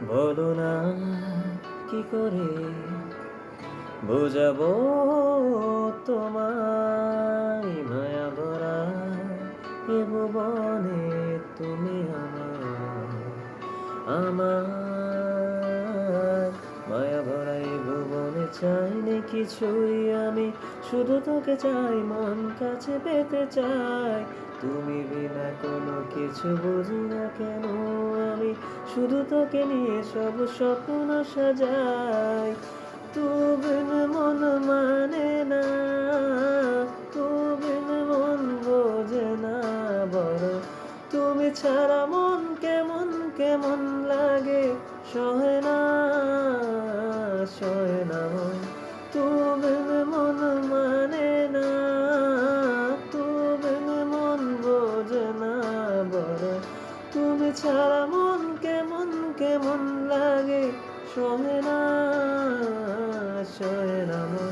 বলো না কি করে বোঝাবো তোমায়, মায়া ভরা এ ভুবনে তুমি আমার মায়া ভরা এ ভুবনে চাইনি কিছুই আমি, শুধু তোকে চাই, মন কাছে পেতে চাই। তুমি বিনা কোনো কিছু বুঝি না কেন আমি, শুধু তোকে নিয়ে সব স্বপ্ন সাজাই। তু বিন মন মানে না, তু বিন মন বোঝে না বড়, তুমি ছাড়া মন কেমন কেমন লাগে, সহে না সহে না মন। তু বিন মন মানে না, তু বিন মন বোঝে না বড়, তুমি ছাড়া মন কেমন কেমন লাগে, সহে না সহে না মন।